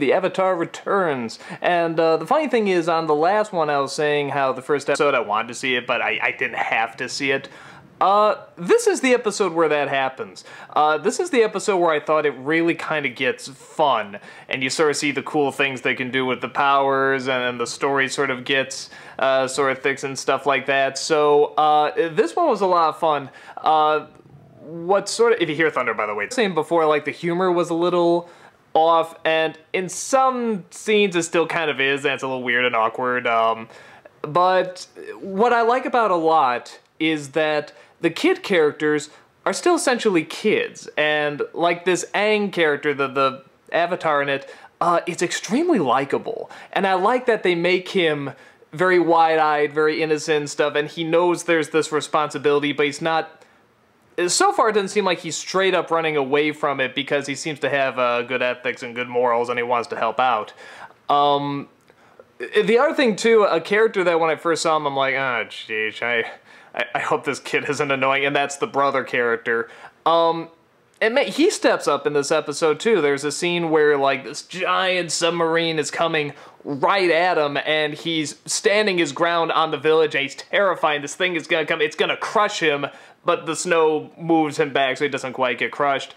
The Avatar Returns. And the funny thing is, on the last one I was saying how the first episode I wanted to see it, but I didn't have to see it. This is the episode where that happens. This is the episode where I thought it really kind of gets fun, and you sort of see the cool things they can do with the powers, and the story sort of gets sort of thick and stuff like that. So this one was a lot of fun. What sort of, if you hear thunder, by the way, saying before, like the humor was a little off, and in some scenes it still kind of is, and it's a little weird and awkward. But what I like about it a lot is that the kid characters are still essentially kids, and like this Aang character, the avatar in it, it's extremely likable, and I like that they make him very wide-eyed, very innocent and stuff, and he knows there's this responsibility, but he's not, so far it doesn't seem like he's straight up running away from it, because he seems to have good ethics and good morals, and he wants to help out. The other thing too, a character that when I first saw him, I'm like, oh jeez, I hope this kid isn't annoying, and that's the brother character. And he steps up in this episode too. There's a scene where like this giant submarine is coming right at him, and he's standing his ground on the village, and he's terrifying. This thing is gonna come, it's gonna crush him, but the snow moves him back so he doesn't quite get crushed.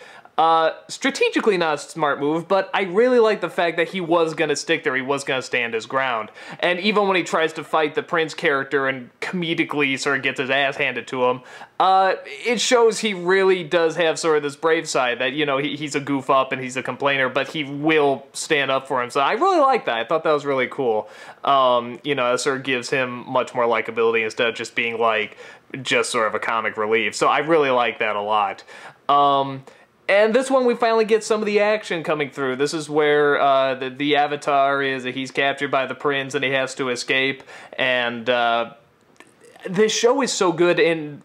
Strategically not a smart move, but I really like the fact that he was gonna stick there, he was gonna stand his ground. And even when he tries to fight the Prince character and comedically sort of gets his ass handed to him, it shows he really does have sort of this brave side, that, you know, he's a goof up and he's a complainer, but he will stand up for him. So I really like that. I thought that was really cool. You know, it sort of gives him much more likability instead of just being like, just sort of a comic relief. So I really like that a lot. And this one we finally get some of the action coming through. This is where the Avatar he's captured by the Prince and he has to escape. And this show is so good, and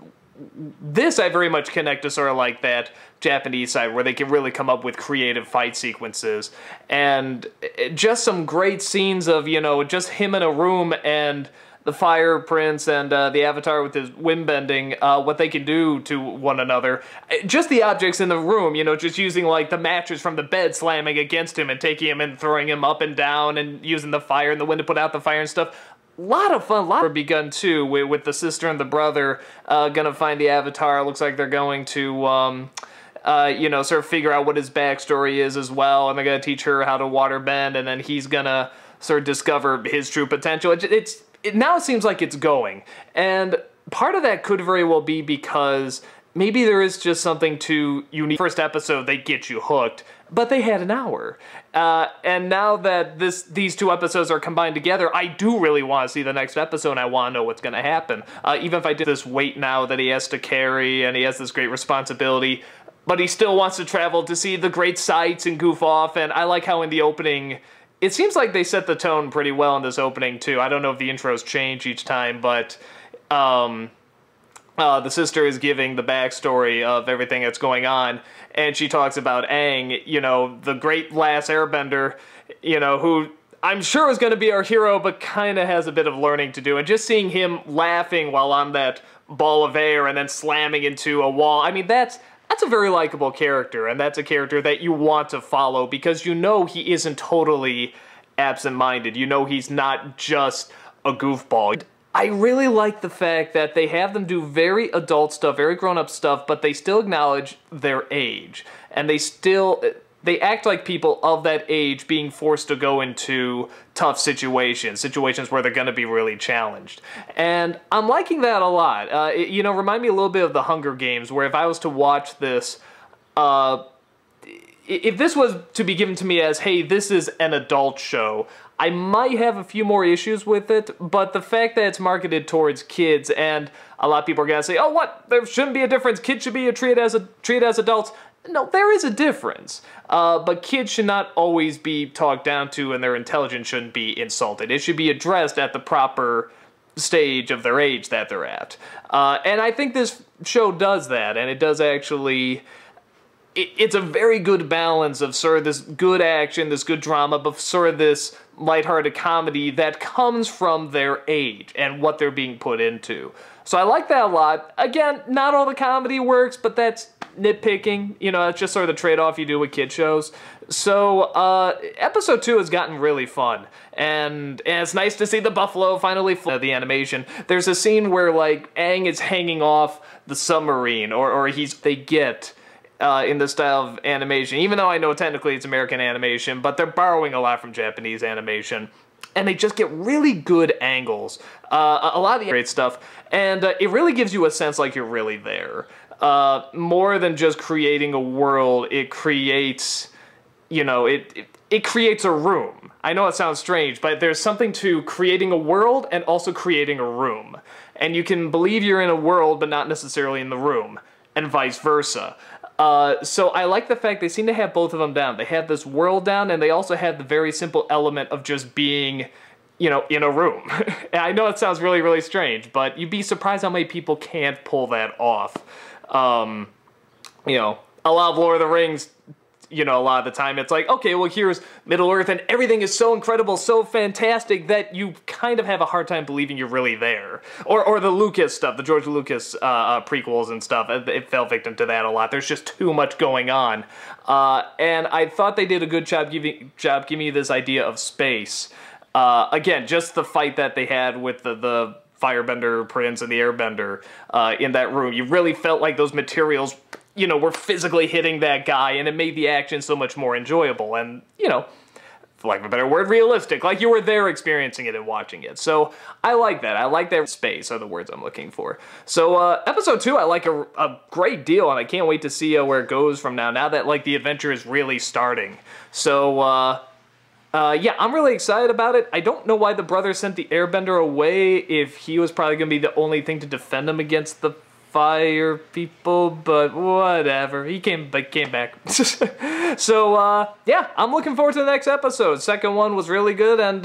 this I very much connect to sort of like that Japanese side where they can really come up with creative fight sequences. And just some great scenes of, you know, just him in a room and the Fire Prince and the Avatar with his wind bending, what they can do to one another. Just the objects in the room, you know, just using like the mattress from the bed slamming against him and taking him and throwing him up and down and using the fire and the wind to put out the fire and stuff. A lot of fun, a lot begun too, with the sister and the brother gonna find the Avatar. Looks like they're going to, you know, sort of figure out what his backstory is as well, and they're gonna teach her how to waterbend, and then he's gonna sort of discover his true potential. Now it seems like it's going, and part of that could very well be because maybe there is just something too unique. First episode, they get you hooked, but they had an hour. And now that these two episodes are combined together, I do really want to see the next episode, and I want to know what's going to happen. Even if I did this weight now that he has to carry, and he has this great responsibility, but he still wants to travel to see the great sights and goof off, and I like how in the opening, it seems like they set the tone pretty well in this opening, too. I don't know if the intros change each time, but the sister is giving the backstory of everything that's going on, and she talks about Aang, you know, the great last airbender, you know, who I'm sure is going to be our hero, but kind of has a bit of learning to do. And just seeing him laughing while on that ball of air and then slamming into a wall, I mean, that's a very likable character, and that's a character that you want to follow because you know he isn't totally absent-minded. You know he's not just a goofball. I really like the fact that they have them do very adult stuff, very grown-up stuff, but they still acknowledge their age. And they act like people of that age being forced to go into tough situations where they're going to be really challenged. And I'm liking that a lot. You know, remind me a little bit of the Hunger Games, where if I was to watch this, if this was to be given to me as, hey, this is an adult show, I might have a few more issues with it, but the fact that it's marketed towards kids, and a lot of people are going to say, oh, what? There shouldn't be a difference. Kids should be treated as adults. No, there is a difference, but kids should not always be talked down to, and their intelligence shouldn't be insulted. It should be addressed at the proper stage of their age that they're at. And I think this show does that, and it does actually... It's a very good balance of sort of this good action, this good drama, but sort of this lighthearted comedy that comes from their age and what they're being put into. So I like that a lot. Again, not all the comedy works, but that's nitpicking. You know, that's just sort of the trade-off you do with kid shows. So, episode 2 has gotten really fun, and it's nice to see the buffalo finally the animation. There's a scene where, like, Aang is hanging off the submarine, or they get, in the style of animation, even though I know technically it's American animation, but they're borrowing a lot from Japanese animation. And they just get really good angles. A lot of the great stuff, and it really gives you a sense like you're really there. More than just creating a world, it creates, you know, it creates a room. I know it sounds strange, but there's something to creating a world and also creating a room. And you can believe you're in a world, but not necessarily in the room, and vice versa. So I like the fact they seem to have both of them down. They have this world down, and they also have the very simple element of just being, you know, in a room. And I know it sounds really, really strange, but you'd be surprised how many people can't pull that off. You know, a lot of Lord of the Rings, you know, a lot of the time it's like, okay, well, here's Middle-earth, and everything is so incredible, so fantastic, that you kind of have a hard time believing you're really there. Or the Lucas stuff, the George Lucas prequels and stuff, it fell victim to that a lot. There's just too much going on. And I thought they did a good job giving me this idea of space. Again, just the fight that they had with the Firebender Prince and the Airbender in that room. You really felt like those materials, you know, were physically hitting that guy, and it made the action so much more enjoyable and, you know, for lack of a better word, realistic. Like you were there experiencing it and watching it. So I like that. I like that space are the words I'm looking for. So episode 2 I like a great deal, and I can't wait to see where it goes from now that, like, the adventure is really starting. So, yeah, I'm really excited about it. I don't know why the brother sent the Airbender away if he was probably going to be the only thing to defend him against the fire people, but whatever. He came back. So, yeah, I'm looking forward to the next episode. Second one was really good, and